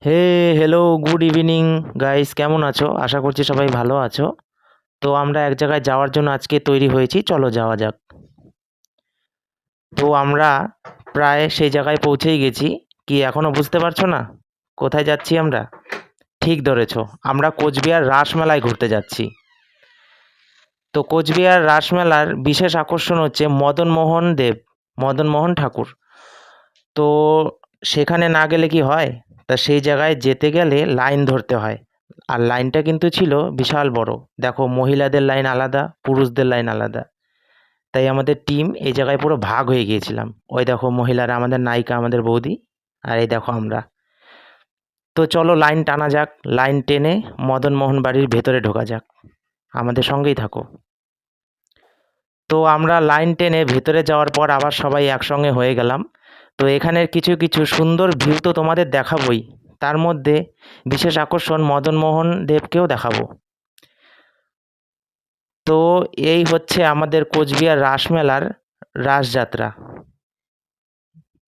হে hello good evening guys, কেমন আছো? আশা করছি সবাই ভালো আছো। তো আমরা এক জায়গায় যাওয়ার জন্য আজকে তৈরি হয়েছি, চলো যাওয়া যাক। তো আমরা প্রায় সেই জায়গায় পৌঁছেই গেছি। কি এখনো বুঝতে পারছো না কোথায় যাচ্ছি আমরা? ঠিক ধরেছো, আমরা কোচবিহার রাসমেলায় ঘুরতে যাচ্ছি। তো কোচবিহার রাসমেলার বিশেষ আকর্ষণ হচ্ছে মদনমোহন ঠাকুর। তো সেখানে না গেলে কি হয়, তা সেই জায়গায় যেতে গেলে লাইন ধরতে হয়। আর লাইনটা কিন্তু ছিল বিশাল বড়। দেখো, মহিলাদের লাইন আলাদা, পুরুষদের লাইন আলাদা। তাই আমাদের টিম এই জায়গায় পুরো ভাগ হয়ে গিয়েছিলাম। ওই দেখো মহিলারা, আমাদের নায়িকা, আমাদের বৌদি, আর এই দেখো আমরা। তো চলো লাইন টানা যাক, লাইন টেনে মদনমোহন বাড়ির ভেতরে ঢোকা যাক। আমাদের সঙ্গেই থাকো। তো আমরা লাইন টেনে ভেতরে যাওয়ার পর আবার সবাই একসঙ্গে হয়ে গেলাম। তো এখানের কিছু কিছু সুন্দর ভিউ তো তোমাদের দেখাবোই, তার মধ্যে বিশেষ আকর্ষণ মদনমোহন দেবকেও দেখাবো। তো এই হচ্ছে আমাদের কোচবিহার রাসমেলার রাসযাত্রা।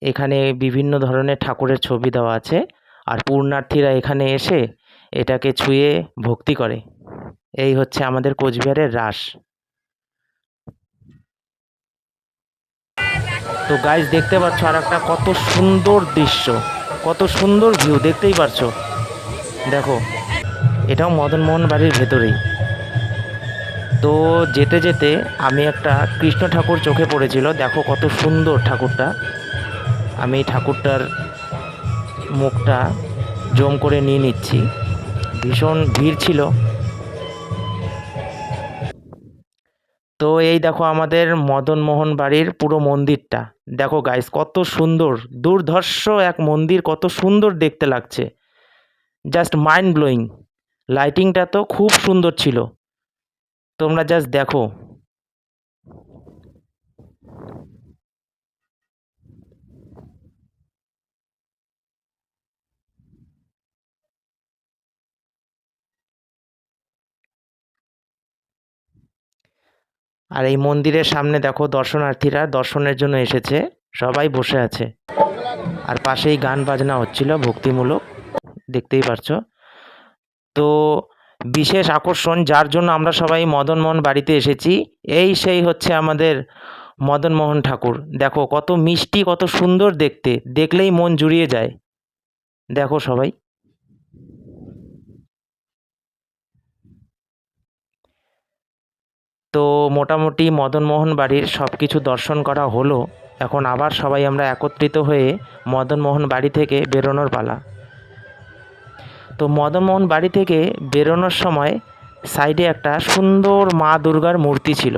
এখানে বিভিন্ন ধরনের ঠাকুরের ছবি দেওয়া আছে, আর পুণ্যার্থীরা এখানে এসে এটাকে ছুঁয়ে ভক্তি করে। এই হচ্ছে আমাদের কোচবিহারের রাস। তো গাইজ দেখতে পাচ্ছ আর একটা কত সুন্দর দৃশ্য, কত সুন্দর ভিউ, দেখতেই পারছো। দেখো, এটাও মদনমোহন বাড়ির ভেতরেই। তো যেতে যেতে আমি একটা কৃষ্ণ ঠাকুর চোখে পড়েছিল, দেখো কত সুন্দর ঠাকুরটা। আমি এই ঠাকুরটার মুখটা জুম করে নিয়ে নিচ্ছি। ভীষণ ভিড় ছিল। তো এই দেখো আমাদের মদনমোহন বাড়ির পুরো মন্দিরটা। দেখো গাইস কত সুন্দর, দুর্ধর্ষ এক মন্দির, কত সুন্দর দেখতে লাগছে, জাস্ট মাইন্ড ব্লোয়িং। লাইটিংটা তো খুব সুন্দর ছিল, তোমরা জাস্ট দেখো। আর এই মন্দিরের সামনে দেখো দর্শনার্থীরা দর্শনের জন্য এসেছে, সবাই বসে আছে। আর পাশেই গান বাজনা হচ্ছিল ভক্তিমূলক, দেখতেই পারছো। তো বিশেষ আকর্ষণ যার জন্য আমরা সবাই মদনমোহন বাড়িতে এসেছি, এই সেই হচ্ছে আমাদের মদনমোহন ঠাকুর। দেখো কত মিষ্টি, কত সুন্দর দেখতে, দেখলেই মন জুড়িয়ে যায়। দেখো সবাই। তো মোটামুটি মদনমোহন বাড়ির সব কিছু দর্শন করা হলো। এখন আবার সবাই আমরা একত্রিত হয়ে মদনমোহন বাড়ি থেকে বেরোনোর পালা। তো মদনমোহন বাড়ি থেকে বেরোনোর সময় সাইডে একটা সুন্দর মা দুর্গার মূর্তি ছিল,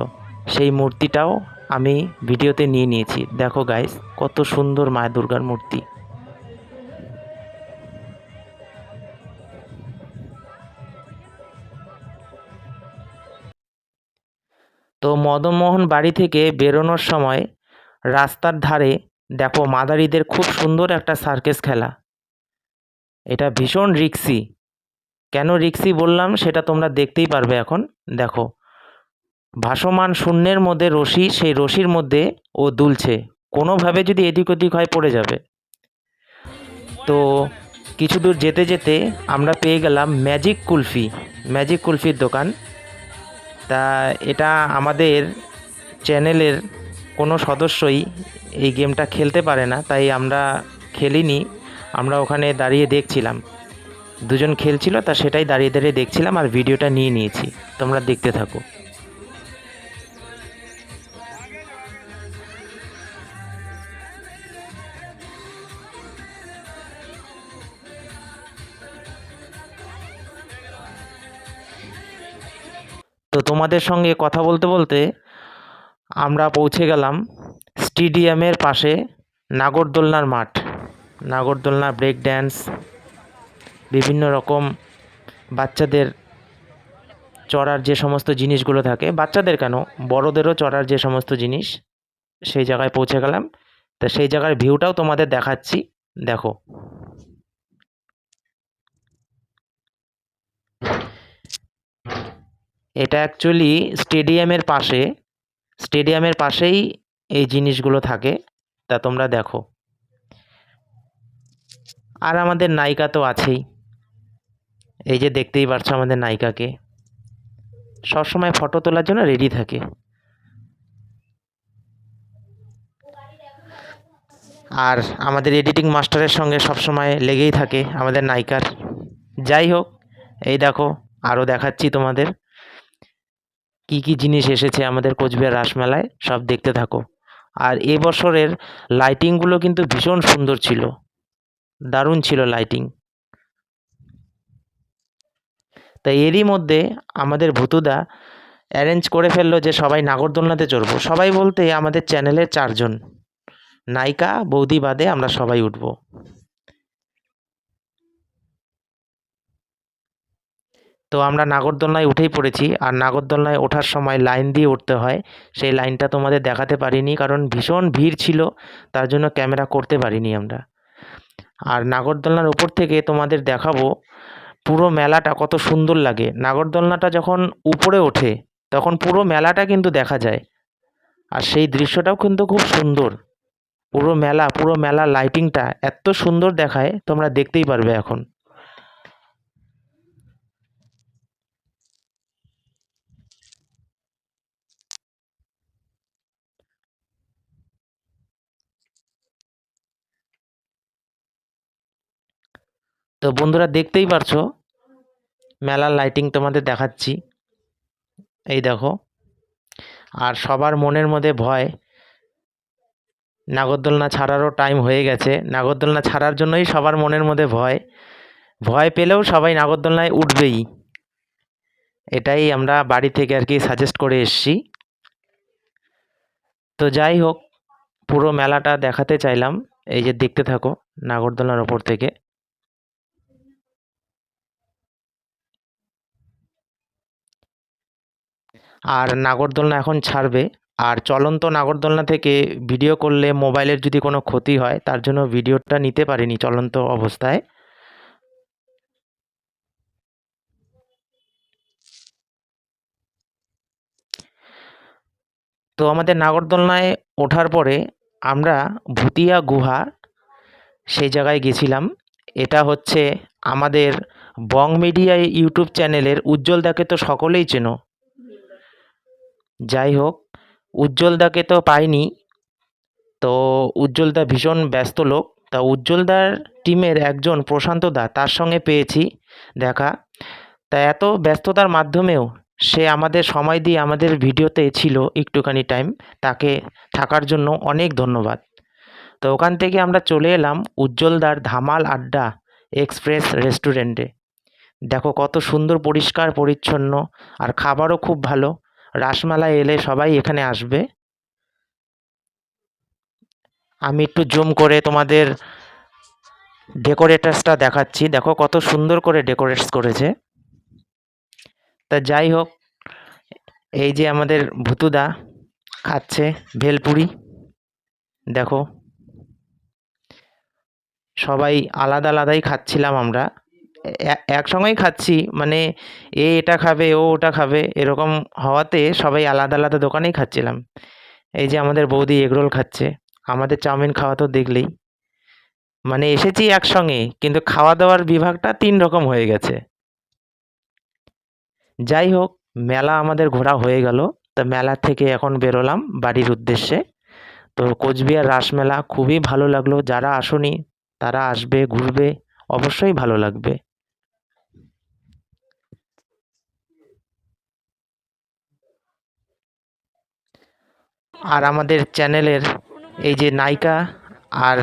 সেই মূর্তিটাও আমি ভিডিওতে নিয়ে নিয়েছি। দেখো গাইস কত সুন্দর মা দুর্গার মূর্তি। তো মদনমোহন বাড়ি থেকে বেরোনোর সময় রাস্তার ধারে দেখো মাদারিদের খুব সুন্দর একটা সার্কাস খেলা। এটা ভীষণ রিক্সি। কেন রিক্সি বললাম সেটা তোমরা দেখতেই পারবে এখন। দেখো, ভাসমান শূন্যের মধ্যে রশি, সেই রশির মধ্যে ও দুলছে, কোনোভাবে যদি এদিক ওদিক হয় পড়ে যাবে। তো কিছু দূর যেতে যেতে আমরা পেয়ে গেলাম ম্যাজিক কুলফির দোকান। তা এটা আমাদের চ্যানেলের কোনো সদস্যই এই গেমটা খেলতে পারে না, তাই আমরা খেলিনি। আমরা ওখানে দাঁড়িয়ে দেখছিলাম, দুজন খেলছিল, তা সেটাই দাঁড়িয়ে দাঁড়িয়ে দেখছিলাম আর ভিডিওটা নিয়ে নিয়েছি। তোমরা দেখতে থাকো। তো তোমাদের সঙ্গে কথা বলতে বলতে আমরা পৌঁছে গেলাম স্টেডিয়ামের পাশে, নাগরদোলনার মাঠ। নাগরদোলনা, ব্রেক ড্যান্স, বিভিন্ন রকম বাচ্চাদের চড়ার যে সমস্ত জিনিসগুলো থাকে, বাচ্চাদের কেন বড়দেরও চড়ার যে সমস্ত জিনিস, সেই জায়গায় পৌঁছে গেলাম। তা সেই জায়গার ভিউটাও তোমাদের দেখাচ্ছি, দেখো। এটা অ্যাকচুয়ালি স্টেডিয়ামের পাশেই এই জিনিসগুলো থাকে, তা তোমরা দেখো। আর আমাদের নায়িকা তো আছেই, এই যে দেখতেই পারছো আমাদের নায়িকাকে, সবসময় ফটো তোলার জন্য রেডি থাকে। আর আমাদের এডিটিং মাস্টারের সঙ্গে সবসময় লেগেই থাকে আমাদের নায়িকার। যাই হোক, এই দেখো আরও দেখাচ্ছি তোমাদের কি কি জিনিস এসেছে আমাদের কোচবিহার রাসমেলায়, সব দেখতে থাকো। আর এবছরের লাইটিংগুলো কিন্তু ভীষণ সুন্দর ছিল, দারুণ ছিল লাইটিং। তাই এরই মধ্যে আমাদের ভুতুদা অ্যারেঞ্জ করে ফেললো যে সবাই নাগরদোলনাতে চড়বো। সবাই বলতে আমাদের চ্যানেলের 4 জন, নায়িকা বৌদি বাদে আমরা সবাই উঠবো। তো আমরা নাগরদোলনায় উঠেই পড়েছি। আর নাগরদোলনায় ওঠার সময় লাইন দিয়ে উঠতে হয়, সেই লাইনটা তোমাদের দেখাতে পারিনি কারণ ভীষণ ভিড় ছিল, তার জন্য ক্যামেরা করতে পারিনি আমরা। আর নাগরদোলনার ওপর থেকে তোমাদের দেখাবো পুরো মেলাটা কত সুন্দর লাগে। নাগরদোলনাটা যখন উপরে ওঠে তখন পুরো মেলাটা কিন্তু দেখা যায়, আর সেই দৃশ্যটাও কিন্তু খুব সুন্দর। পুরো মেলা লাইটিংটা এত সুন্দর দেখায়, তোমরা দেখতেই পারবে এখন। তো বন্ধুরা দেখতেই পারছো মেলার লাইটিং তোমাদের দেখাচ্ছি, এই দেখো। আর সবার মনের মধ্যে ভয়, নাগরদোলনা ছাড়ারও টাইম হয়ে গেছে, নাগরদোলনা ছাড়ার জন্যই সবার মনের মধ্যে ভয়। ভয় পেলেও সবাই নাগরদোলনায় উঠবেই, এটাই আমরা বাড়ি থেকে আর কি সাজেস্ট করে এসছি। তো যাই হোক, পুরো মেলাটা দেখাতে চাইলাম, এই যে দেখতে থাকো নাগরদোলনার ওপর থেকে। আর নাগরদোলনা এখন ছাড়বে, আর চলন্ত নাগরদোলনা থেকে ভিডিও করলে মোবাইলের যদি কোনো ক্ষতি হয় তার জন্য ভিডিওটা নিতে পারিনি চলন্ত অবস্থায়। তো আমাদের নাগরদোলনায় ওঠার পরে আমরা ভুতিয়া গুহা সেই জায়গায় গেছিলাম। এটা হচ্ছে আমাদের বং মিডিয়া ইউটিউব চ্যানেলের উজ্জ্বলদাকে তো সকলেই চেনো। যাই হোক, উজ্জ্বলদাকে তো পাইনি, তো উজ্জ্বলদা ভীষণ ব্যস্ত লোক, তা উজ্জ্বলদার টিমের একজন প্রশান্ত দা, তার সঙ্গে পেয়েছি দেখা। তা এত ব্যস্ততার মাধ্যমেও সে আমাদের সময় দিয়ে আমাদের ভিডিওতে ছিল একটুখানি টাইম, তাকে থাকার জন্য অনেক ধন্যবাদ। তো ওখান থেকে আমরা চলে এলাম উজ্জ্বলদার ধামাল আড্ডা এক্সপ্রেস রেস্টুরেন্টে। দেখো কত সুন্দর, পরিষ্কার পরিচ্ছন্ন, আর খাবারও খুব ভালো। রাসমেলায় এলে সবাই এখানে আসবে। আমি একটু জুম করে তোমাদের ডেকোরেটার্সটা দেখাচ্ছি, দেখো কত সুন্দর করে ডেকোরেটস করেছে। তা যাই হোক, এই যে আমাদের ভুতুদা খাচ্ছে ভেলপুরি, দেখো সবাই আলাদা আলাদাই খাচ্ছিলাম আমরা, একসঙ্গেই খাচ্ছি, মানে এটা খাবে ও ওটা খাবে এরকম হওয়াতে সবাই আলাদা আলাদা দোকানেই খাচ্ছিলাম। এই যে আমাদের বৌদি এগরোল খাচ্ছে, আমাদের চাউমিন খাওয়া তো দেখলেই, মানে এসেছি একসঙ্গে কিন্তু খাওয়া দাওয়ার বিভাগটা 3 রকম হয়ে গেছে। যাই হোক, মেলা আমাদের ঘোরা হয়ে গেল। তা মেলা থেকে এখন বেরোলাম বাড়ির উদ্দেশ্যে। তো কোচবিহার রাসমেলা খুবই ভালো লাগলো, যারা আসোনি তারা আসবে, ঘুরবে, অবশ্যই ভালো লাগবে। আর আমাদের চ্যানেলের এই যে নায়িকা আর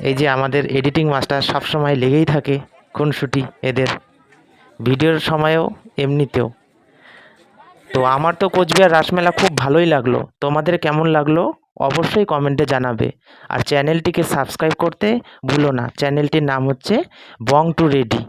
এই যে আমাদের এডিটিং মাস্টার সবসময় লেগেই থাকে খুনসুটি এদের, ভিডিওর সময়ও এমনিতেও। তো আমার তো কোচবিহার রাসমেলা খুব ভালোই লাগলো, তোমাদের কেমন লাগলো অবশ্যই কমেন্টে জানাবে। আর চ্যানেলটিকে সাবস্ক্রাইব করতে ভুলো না, চ্যানেলটির নাম হচ্ছে বং টু রেডি।